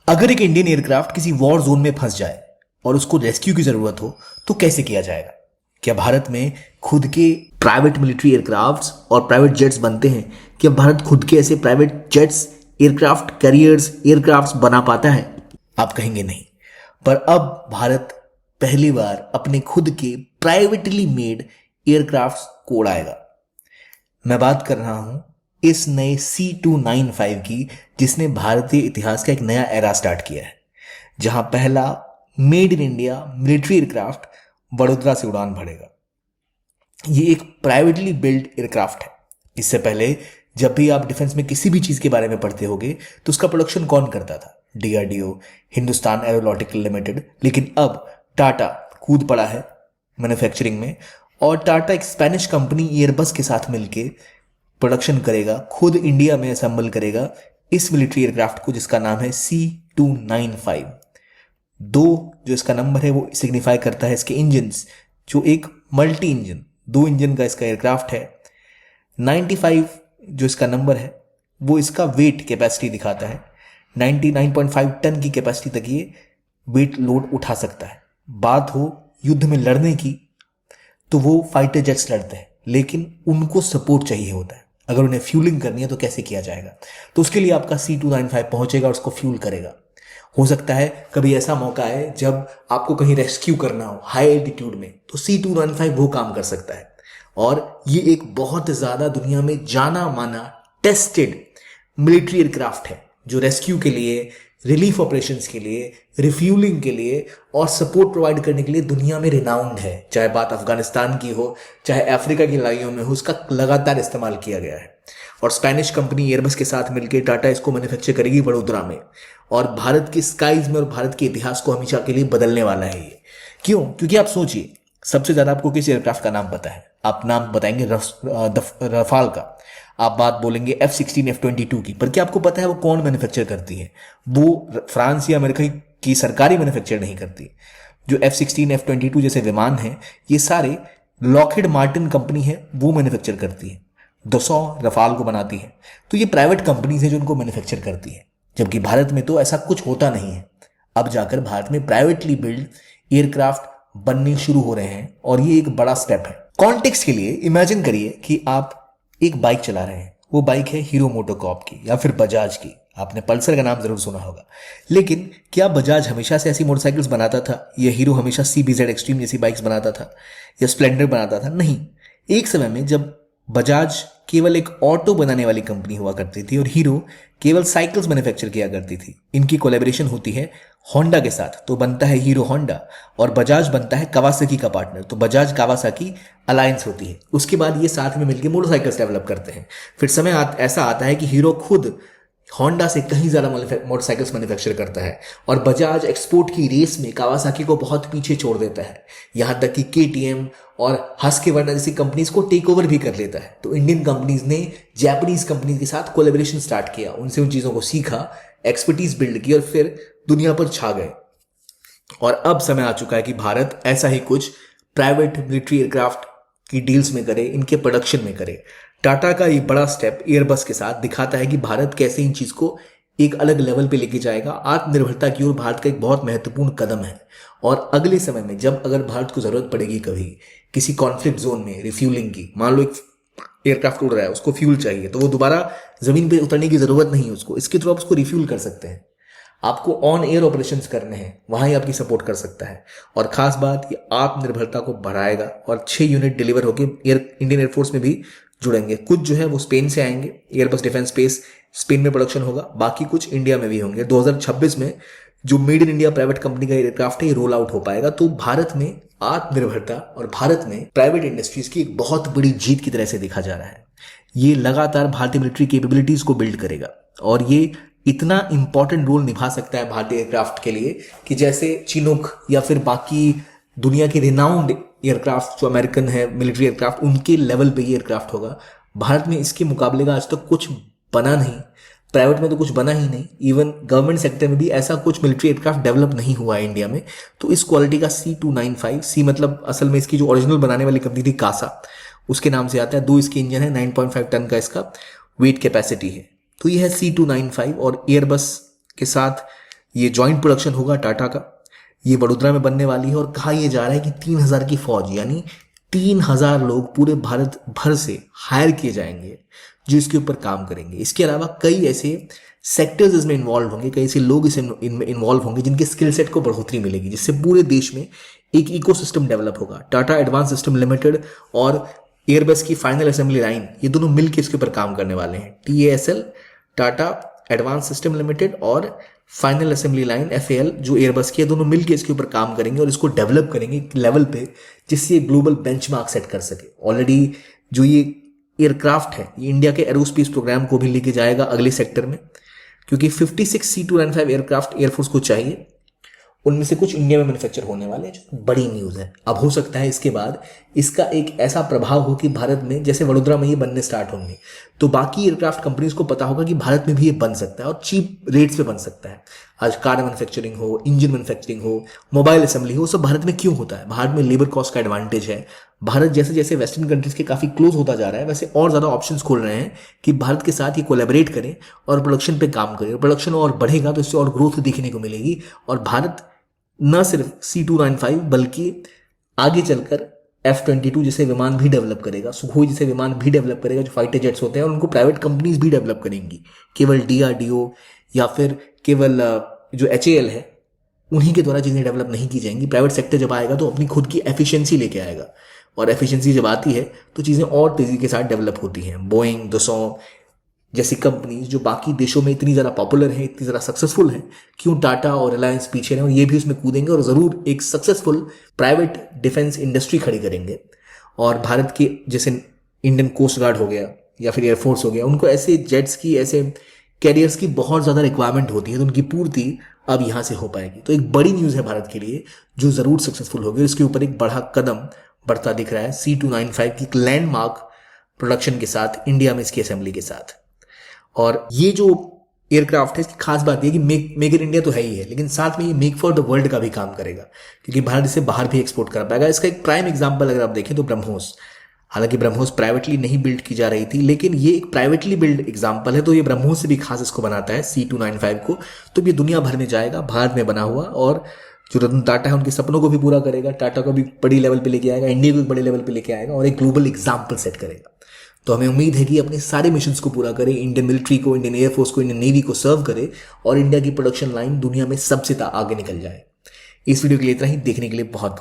अगर एक Indian aircraft किसी वॉर जोन में फंस जाए और उसको रेस्क्यू की जरूरत हो तो कैसे किया जाएगा? क्या भारत में खुद के प्राइवेट मिलिट्री एयरक्राफ्ट्स और प्राइवेट जेट्स बनते हैं? क्या भारत खुद के ऐसे private jets, aircraft carriers, aircrafts बना पाता है? आप कहेंगे नहीं। पर अब भारत पहली बार अपने खुद के प्राइवेटली मेड एयरक्राफ्ट्स को उड़ाएगा। मैं बात कर रहा हूं इस नए C295 की, जिसने भारतीय इतिहास का एक नया एरा स्टार्ट किया है, जहां पहला made in India military aircraft Vadodara से उड़ान भरेगा। ये एक प्राइवेटली बिल्ड एयरक्राफ्ट है। इससे पहले जब भी आप डिफेंस में किसी भी चीज के बारे में पढ़ते होगे तो उसका प्रोडक्शन कौन करता था? DRDO, Hindustan aeronautical limited. लेकिन अब टाटा कूद पड़ा है मैन्युफैक्चरिंग में, और टाटा एक स्पेनिश कंपनी एयरबस के साथ मिलके प्रोडक्शन करेगा, खुद इंडिया में असेंबल करेगा इस मिलिट्री एयरक्राफ्ट को, जिसका नाम है C295। दो जो इसका नंबर है वो सिग्निफाई करता है इसके इंजन्स, जो एक मल्टी इंजन, दो इंजन का इसका एयरक्राफ्ट है। 95 जो इसका नंबर है वो इसका वेट कैपेसिटी दिखाता है। 99.5 टन की कैपेसिटी तक ये वेट लोड उठा सकता है। बात हो युद्ध में लड़ने की तो वो फाइटर जेट्स लड़ते हैं, लेकिन उनको सपोर्ट चाहिए होता है। अगर उन्हें फ्यूलिंग करनी है तो कैसे किया जाएगा? तो उसके लिए आपका C295 पहुंचेगा और उसको फ्यूल करेगा। हो सकता है कभी ऐसा मौका आए जब आपको कहीं रेस्क्यू करना हो हाई एल्टीट्यूड में, तो C295 वो काम कर सकता है। और ये एक बहुत ज्यादा दुनिया में जाना माना टेस्टेड मिलिट्री एयरक्राफ्ट है, जो रेस्क्यू के लिए, रिलीफ ऑपरेशंस के लिए, रिफ्यूलिंग के लिए और सपोर्ट प्रोवाइड करने के लिए दुनिया में रिनाउंड है। चाहे बात अफगानिस्तान की हो, चाहे अफ्रीका की लड़ाइयों में हो, उसका लगातार इस्तेमाल किया गया है। और स्पेनिश कंपनी एयरबस के साथ मिलकर टाटा इसको मैन्युफैक्चर करेगी वडोदरा में। और भारत के स्काइज में और भारत के इतिहास को हमेशा के लिए बदलने वाला है ये। क्यों? क्योंकि आप सोचिए, सबसे ज्यादा आपको किस एयरक्राफ्ट का नाम पता है? आप नाम बताएंगे रफाल का, आप बात बोलेंगे F-16 F-22 की, पर क्या आपको पता है वो कौन मैन्युफैक्चर करती है? वो फ्रांस या अमेरिका की सरकारी मैन्युफैक्चर नहीं करती। जो F-16 F-22 जैसे विमान हैं, ये सारे लॉकहीड मार्टिन कंपनी है, वो मैन्युफैक्चर करती है। Dassault रफाल को बनाती है। तो ये प्राइवेट कंपनीज है जो उनको मैन्युफैक्चर करती है, जबकि भारत में तो ऐसा कुछ होता नहीं है। अब जाकर भारत में प्राइवेटली बिल्ड एयरक्राफ्ट बनने शुरू हो रहे हैं, और ये एक बड़ा स्टेप है। कॉन्टेक्स्ट के लिए इमेजिन करिए कि आप एक बाइक चला रहे हैं। वो बाइक है हीरो मोटोकॉर्प की या फिर बजाज की। आपने पल्सर का नाम जरूर सुना होगा, लेकिन क्या बजाज हमेशा से ऐसी मोटरसाइकिल्स बनाता था, या हीरो हमेशा CBZ एक्सट्रीम जैसी बाइक्स बनाता था, या स्प्लेंडर बनाता था? नहीं। एक समय में जब बजाज केवल एक ऑटो बनाने वाली कंपनी हुआ करती थी और हीरो केवल साइकिल्स मैन्युफैक्चर किया करती थी, इनकी कोलैबोरेशन होती है होंडा के साथ, तो बनता है हीरो होंडा, और बजाज बनता है कावासाकी का पार्टनर, तो बजाज कावासाकी अलायंस होती है। उसके बाद ये साथ में मिलकर मोटरसाइकिल्स डेवलप करते हैं। फिर समय ऐसा आता है कि हीरो खुद होंडा से कहीं ज्यादा मोटरसाइकिल्स मैन्युफैक्चर करता है, और बजाज एक्सपोर्ट की रेस में कावासाकी को बहुत पीछे छोड़ देता है, यहां तक कि KTM और हस्कवाना जैसी कंपनीज को टेक ओवर भी कर लेता है। तो इंडियन कंपनीज ने जापानीज कंपनीज के साथ कोलैबोरेशन स्टार्ट किया, उनसे उन चीजों को सीखा, एक्सपर्टीज बिल्ड की, और फिर दुनिया पर छा गए। और अब समय आ चुका है कि भारत ऐसा ही कुछ प्राइवेट मिलिट्री एयरक्राफ्ट की डील्स में करे, इनके प्रोडक्शन में करे। टाटा का ये बड़ा स्टेप एयरबस के साथ दिखाता है कि भारत कैसे इन चीज को एक अलग लेवल पे लेके जाएगा। आत्मनिर्भरता की ओर भारत का एक बहुत महत्वपूर्ण कदम है। और अगले समय में जब अगर भारत को जरूरत पड़ेगी कभी किसी कॉन्फ्लिक्ट जोन में रिफ्यूलिंग की, मान लो एक एयरक्राफ्ट उड़ रहा है, उसको फ्यूल चाहिए, तो वो दोबारा जमीन पे उतरने की जरूरत नहीं है उसको, इसके थ्रू आप उसको रिफ्यूल कर सकते हैं। आपको ऑन एयर ऑपरेशंस करने हैं, वहां ही आपकी सपोर्ट कर सकता है। और खास बात, ये आत्मनिर्भरता को बढ़ाएगा, और 6 यूनिट डिलीवर होकर इंडियन एयरफोर्स में भी जुड़ेंगे। कुछ जो है वो स्पेन से आएंगे, एयरबस डिफेंस स्पेस स्पेन में प्रोडक्शन होगा, बाकी कुछ इंडिया में भी होंगे। 2026 में जो made in India private company का एयरक्राफ्ट है, ये रोल आउट हो पाएगा। तो भारत में आत्मनिर्भरता और भारत में प्राइवेट इंडस्ट्रीज की एक बहुत बड़ी जीत की तरह से देखा जा रहा है। ये लगातार भारतीय मिलिट्री कैपेबिलिटीज को बिल्ड करेगा, और ये इतना इंपॉर्टेंट रोल निभा सकता है भारतीय एयरक्राफ्ट के लिए कि जैसे चिनूक या फिर बाकी दुनिया के रिनाउंड एयरक्राफ्ट जो अमेरिकन है मिलिट्री एयरक्राफ्ट, उनके लेवल पे ये एयरक्राफ्ट होगा। भारत में इसके मुकाबले का आज तक कुछ बना नहीं, प्राइवेट में तो कुछ बना ही नहीं, इवन गवर्नमेंट सेक्टर में भी ऐसा कुछ मिलिट्री एयरक्राफ्ट डेवलप नहीं हुआ है इंडिया में। तो इस क्वालिटी का C295, सी मतलब असल में इसकी जो ओरिजिनल बनाने वाली कंपनी थी कासा, उसके नाम से आता है। 2 इसके इंजन है, 9.5 टन का इसका वेट कैपेसिटी है। तो ये है C295, और एयरबस के साथ ये जॉइंट प्रोडक्शन होगा टाटा का, ये वडोदरा में बनने वाली है और कहा यह जा रहा है कि 3,000 की फौज यानी 3,000 लोग पूरे भारत भर से हायर किए जाएंगे जो इसके ऊपर काम करेंगे। इसके अलावा कई ऐसे सेक्टर्स इसमें इन्वॉल्व होंगे, कई ऐसे लोग इनमें इन्वॉल्व होंगे जिनके स्किल सेट को बढ़ोतरी मिलेगी, जिससे पूरे देश में एक इकोसिस्टम डेवलप होगा। टाटा एडवांस सिस्टम लिमिटेड और एयरबस की फाइनल असेंबली लाइन, ये दोनों मिलकर इसके ऊपर काम करने वाले हैं। TASL, Tata advance system limited और फाइनल असेंबली लाइन FAL जो एयरबस की है, दोनों मिलकर इसके ऊपर काम करेंगे और इसको डेवलप करेंगे एक लेवल पे जिससे ये ग्लोबल बेंचमार्क सेट कर सके। ऑलरेडी जो ये एयरक्राफ्ट है ये इंडिया के एरोस्पेस प्रोग्राम को भी लेके जाएगा अगले सेक्टर में, क्योंकि 56 C295 एयरक्राफ्ट एयरफोर्स को चाहिए, उनमें से कुछ इंडिया में मैन्युफैक्चर होने वाले हैं, जो बड़ी न्यूज़ है। अब हो सकता है इसके बाद इसका एक ऐसा प्रभाव हो कि भारत में जैसे वडोदरा में ये बनने स्टार्ट होंगे तो बाकी एयरक्राफ्ट कंपनीज को पता होगा कि भारत में भी ये बन सकता है और चीप रेट्स पे बन सकता है। आज कार मैन्युफैक्चरिंग हो, इंजन मैन्युफैक्चरिंग हो, मोबाइल असेंबली हो, सब भारत में क्यों होता है? भारत में लेबर कॉस्ट का एडवांटेज है। भारत जैसे जैसे वेस्टर्न कंट्रीज के काफ़ी क्लोज होता जा रहा है वैसे और ज़्यादा ऑप्शंस खोल रहे हैं कि भारत के साथ ये कोलैबोरेट करें और प्रोडक्शन पे काम करें। प्रोडक्शन और बढ़ेगा तो इससे और ग्रोथ देखने को मिलेगी और भारत न सिर्फ C295 बल्कि आगे चलकर F-22 जैसे विमान भी डेवलप करेगा, सुखोई जैसे विमान भी डेवलप करेगा जो फाइटर जेट्स होते हैं, और उनको प्राइवेट कंपनीज भी डेवलप करेंगी। केवल DRDO या फिर केवल जो HAL है उन्हीं के द्वारा चीज़ें डेवलप नहीं की जाएंगी। प्राइवेट सेक्टर जब आएगा तो अपनी खुद की एफिशिएंसी लेके आएगा और एफिशिएंसी जब आती है तो चीज़ें और तेज़ी के साथ डेवलप होती हैं। बोइंग, दसॉ जैसी कंपनीज जो बाकी देशों में इतनी ज़्यादा पॉपुलर हैं, इतनी ज़्यादा सक्सेसफुल हैं, क्यों टाटा और रिलायंस पीछे हैं और ये भी उसमें कूदेंगे और ज़रूर एक सक्सेसफुल प्राइवेट डिफेंस इंडस्ट्री खड़ी करेंगे। और भारत के जैसे इंडियन कोस्ट गार्ड हो गया या फिर एयरफोर्स हो गया, उनको ऐसे जेट्स की, ऐसे कैरियर्स की बहुत ज़्यादा रिक्वायरमेंट होती है, तो उनकी पूर्ति अब यहाँ से हो पाएगी। तो एक बड़ी न्यूज़ है भारत के लिए जो ज़रूर सक्सेसफुल होगी। इसके ऊपर एक बड़ा कदम बढ़ता दिख रहा है C295 की लैंडमार्क प्रोडक्शन के साथ, इंडिया में इसकी असेंबली के साथ। और ये जो एयरक्राफ्ट है इसकी खास बात यह कि मेक इन इंडिया तो है ही है, लेकिन साथ में ये मेक फॉर द वर्ल्ड का भी काम करेगा, क्योंकि भारत इसे बाहर भी एक्सपोर्ट कर पाएगा। इसका एक प्राइम एग्जांपल अगर आप देखें तो ब्रह्मोस, हालांकि ब्रह्मोस प्राइवेटली नहीं बिल्ड की जा रही थी, लेकिन ये एक प्राइवेटली बिल्ड एग्जांपल है, तो ये ब्रह्मोस से भी खास इसको बनाता है C295 को। तो ये दुनिया भर में जाएगा, भारत में बना हुआ, और जो रतन टाटा है उनके सपनों को भी पूरा करेगा, टाटा को भी बड़ी लेवल पे लेके आएगा, इंडिया को भी बड़े लेवल पे लेके आएगा और एक ग्लोबल एग्जाम्पल सेट करेगा। तो हमें उम्मीद है कि अपने सारे मिशंस को पूरा करे, इंडियन मिलिट्री को, इंडियन एयरफोर्स को, इंडियन नेवी को सर्व करे और इंडिया की प्रोडक्शन लाइन दुनिया में सबसे आगे निकल जाए। इस वीडियो के लिए इतना ही। देखने के लिए बहुत बहुत